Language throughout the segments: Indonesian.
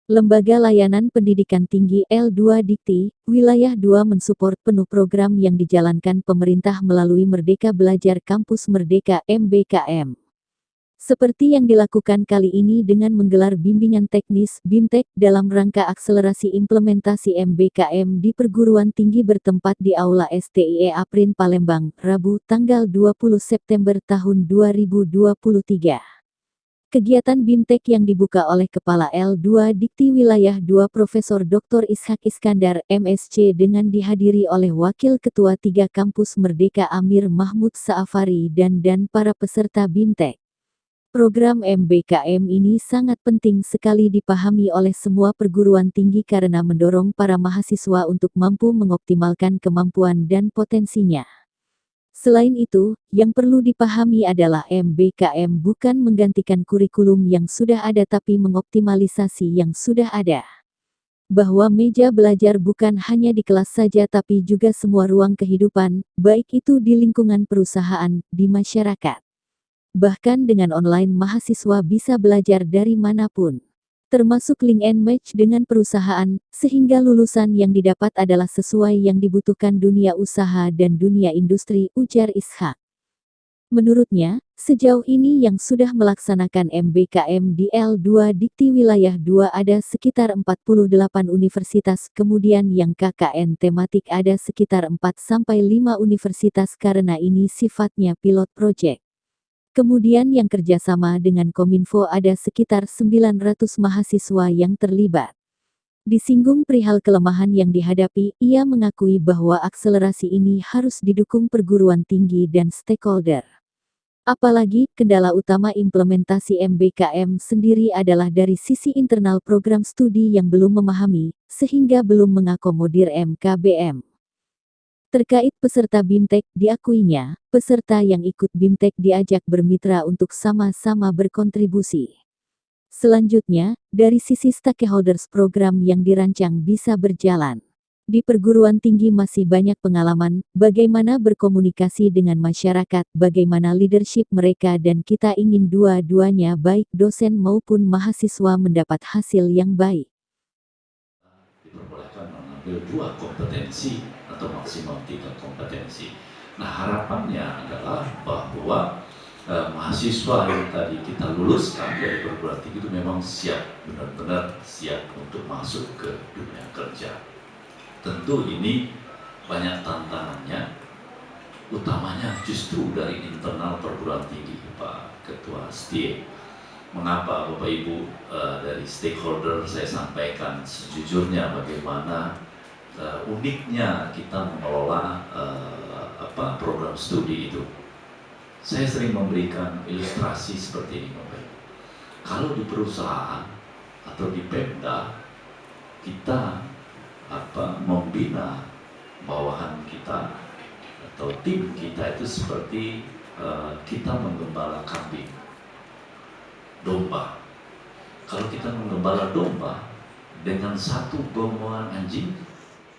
Lembaga Layanan Pendidikan Tinggi L2 Dikti, Wilayah 2 mensupport penuh program yang dijalankan pemerintah melalui Merdeka Belajar Kampus Merdeka (MBKM). Seperti yang dilakukan kali ini dengan menggelar bimbingan teknis (BIMTEK) dalam rangka akselerasi implementasi MBKM di perguruan tinggi bertempat di Aula STIE Aprin Palembang, Rabu, tanggal 20 September tahun 2023. Kegiatan BIMTEK yang dibuka oleh Kepala L2 Dikti Wilayah 2 Profesor Dr. Ishak Iskandar, MSc dengan dihadiri oleh Wakil Ketua 3 Kampus Merdeka Amir Mahmud Saafari dan para peserta BIMTEK. Program MBKM ini sangat penting sekali dipahami oleh semua perguruan tinggi karena mendorong para mahasiswa untuk mampu mengoptimalkan kemampuan dan potensinya. Selain itu, yang perlu dipahami adalah MBKM bukan menggantikan kurikulum yang sudah ada tapi mengoptimalisasi yang sudah ada. Bahwa meja belajar bukan hanya di kelas saja tapi juga semua ruang kehidupan, baik itu di lingkungan perusahaan, di masyarakat. Bahkan dengan online mahasiswa bisa belajar dari manapun. Termasuk link and match dengan perusahaan, sehingga lulusan yang didapat adalah sesuai yang dibutuhkan dunia usaha dan dunia industri, ujar Ishak. Menurutnya, sejauh ini yang sudah melaksanakan MBKM di L2 Dikti Wilayah 2 ada sekitar 48 universitas, kemudian yang KKN tematik ada sekitar 4-5 universitas karena ini sifatnya pilot project. Kemudian yang kerjasama dengan Kominfo ada sekitar 900 mahasiswa yang terlibat. Disinggung perihal kelemahan yang dihadapi, ia mengakui bahwa akselerasi ini harus didukung perguruan tinggi dan stakeholder. Apalagi, kendala utama implementasi MBKM sendiri adalah dari sisi internal program studi yang belum memahami, sehingga belum mengakomodir MKBM. Terkait peserta BIMTEK, diakuinya, peserta yang ikut BIMTEK diajak bermitra untuk sama-sama berkontribusi. Selanjutnya, dari sisi stakeholders program yang dirancang bisa berjalan. Di perguruan tinggi masih banyak pengalaman, bagaimana berkomunikasi dengan masyarakat, bagaimana leadership mereka dan kita ingin dua-duanya baik dosen maupun mahasiswa mendapat hasil yang baik. Diperbolehkan mengambil 2 kompetensi atau maksimal 3 kompetensi. Nah, harapannya adalah bahwa mahasiswa yang tadi kita luluskan dari perguruan tinggi itu memang siap, benar-benar siap untuk masuk ke dunia kerja. Tentu ini banyak tantangannya, utamanya justru dari internal perguruan tinggi, Pak Ketua STIE. Mengapa Bapak Ibu dari stakeholder saya sampaikan sejujurnya bagaimana uniknya kita mengelola program studi itu. Saya sering memberikan ilustrasi seperti ini Bapak Ibu. Kalau di perusahaan atau di Pemda kita membina bawahan kita atau tim kita itu seperti kita menggembala kambing, domba. Kalau kita menggembala domba dengan satu gongongan anjing,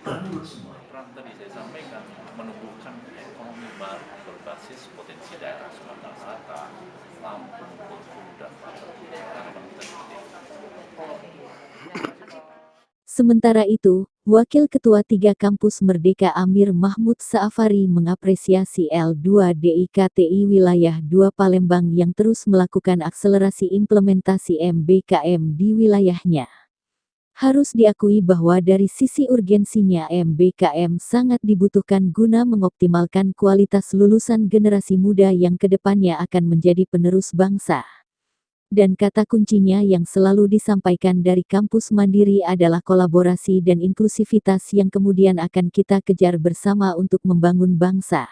rambut semua. Tadi saya sampaikan menumbuhkan ekonomi baru berbasis potensi daerah Sumatera Selatan, Lampung, Bengkulu, dan Sementara itu, Wakil Ketua 3 Kampus Merdeka Amir Mahmud Saafari mengapresiasi L2 DIKTI Wilayah 2 Palembang yang terus melakukan akselerasi implementasi MBKM di wilayahnya. Harus diakui bahwa dari sisi urgensinya MBKM sangat dibutuhkan guna mengoptimalkan kualitas lulusan generasi muda yang kedepannya akan menjadi penerus bangsa. Dan kata kuncinya yang selalu disampaikan dari kampus mandiri adalah kolaborasi dan inklusivitas yang kemudian akan kita kejar bersama untuk membangun bangsa.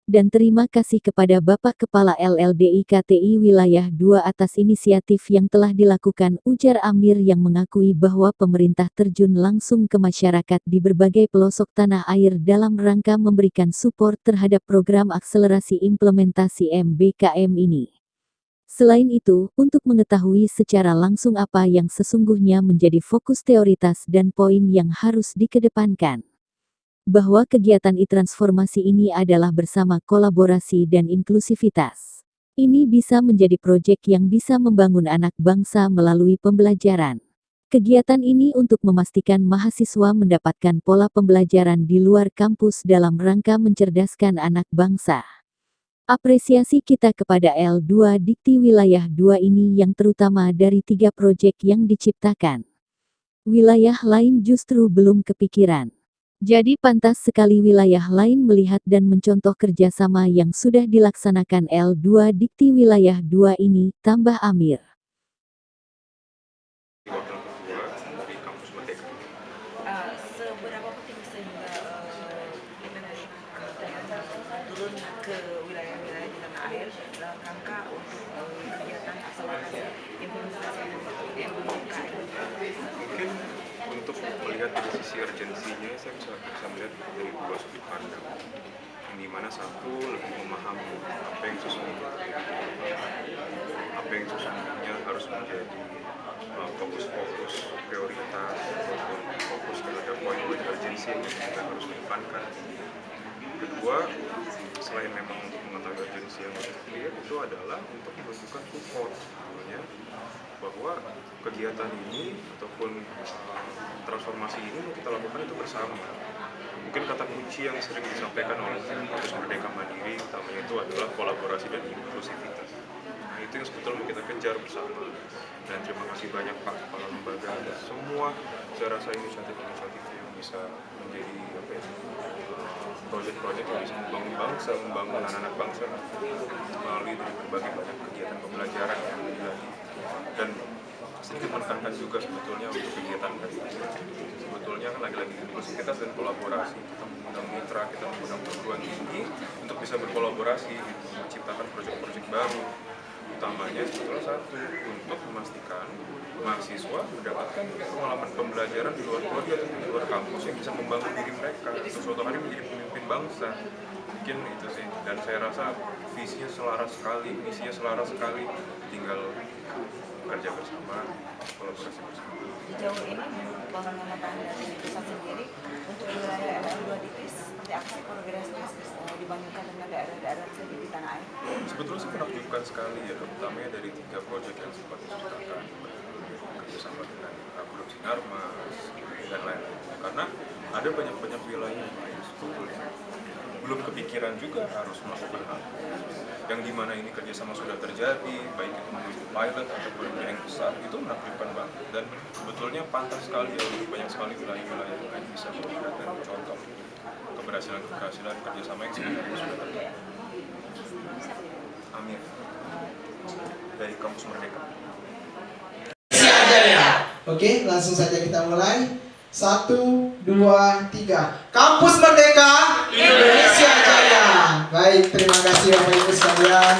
Dan terima kasih kepada Bapak Kepala LLDIKTI Wilayah 2 atas inisiatif yang telah dilakukan, ujar Amir yang mengakui bahwa pemerintah terjun langsung ke masyarakat di berbagai pelosok tanah air dalam rangka memberikan support terhadap program akselerasi implementasi MBKM ini. Selain itu, untuk mengetahui secara langsung apa yang sesungguhnya menjadi fokus teoritas dan poin yang harus dikedepankan. Bahwa kegiatan transformasi ini adalah bersama kolaborasi dan inklusivitas. Ini bisa menjadi proyek yang bisa membangun anak bangsa melalui pembelajaran. Kegiatan ini untuk memastikan mahasiswa mendapatkan pola pembelajaran di luar kampus dalam rangka mencerdaskan anak bangsa. Apresiasi kita kepada L2 Dikti Wilayah 2 ini yang terutama dari 3 proyek yang diciptakan. Wilayah lain justru belum kepikiran. Jadi pantas sekali wilayah lain melihat dan mencontoh kerjasama yang sudah dilaksanakan L2 Dikti Wilayah 2 ini, tambah Amir. Wakil ketua di kampus Merdeka. Seberapa penting sehingga turun ke wilayah-wilayah di tanah air dalam rangka untuk kegiatan akselerasi implementasi MBKM? Mungkin untuk melihat dari sisi urgensinya, saya bisa melihat dari dua sudut pandang. Yang dimana satu lebih memahami apa yang sesungguhnya harus menjadi fokus-fokus prioritas, fokus terhadap poin-poin urgensi yang kita harus depankan. Kedua, selain memang untuk mengetahui urgensi yang lebih clear, itu adalah untuk menunjukkan support sebenarnya bahwa kegiatan ini ataupun transformasi ini yang kita lakukan itu bersama. Mungkin kata kunci yang sering disampaikan oleh kampus Merdeka Mandiri utamanya itu adalah kolaborasi dan inklusivitas. Nah, itu yang sebetulnya mau kita kejar bersama. Dan terima kasih banyak Pak Kepala Lembaga dan semua saya rasa inisiatif-inisiatif yang bisa menjadi proyek-proyek yang bisa membangun bangsa, membangun anak-anak bangsa melalui dari berbagai banyak kegiatan pembelajaran yang terjadi. Dan sedikit menekankan juga sebetulnya untuk kegiatan tadi. Sebetulnya kan lagi-lagi inklusivitas dan kolaborasi. Kita mengundang mitra, kita mengundang perguruan tinggi untuk bisa berkolaborasi, gitu, menciptakan proyek-proyek baru. Utamanya sebetulnya satu, untuk memastikan mahasiswa mendapatkan pengalaman pembelajaran di luar keluarga atau di luar kampus yang bisa membangun diri mereka untuk suatu hari menjadi pemimpin bangsa. Mungkin itu sih, dan saya rasa visinya selaras sekali, misinya selaras sekali, tinggal kerja bersama, kolaborasi bersama. Sejauh ini pengamatan dari pusat sendiri untuk wilayah L2 Dikti seperti apa sih progresnya dibandingkan dengan daerah-daerah di tanah air? Sebetulnya sih menakjubkan sekali ya, utamanya dari 3 proyek yang sempat diceritakan kerjasama dengan Grup Sinarmas dan lain-lain. Karena ada banyak wilayah yang lain sebetulnya belum kepikiran juga harus melakukan hal yang dimana ini kerjasama sudah terjadi, baik itu menuju pilot ataupun yang besar, itu menakjubkan banget. Dan sebetulnya pantas sekali ya, banyak sekali wilayah-wilayah yang lain bisa memberikan contoh keberhasilan kerjasama yang sebenarnya sudah terjadi. Amir dari Kampus Merdeka. Oke, langsung saja kita mulai. 1, 2, 3. Kampus Merdeka Indonesia Jaya. Baik, terima kasih Bapak Ibu sekalian.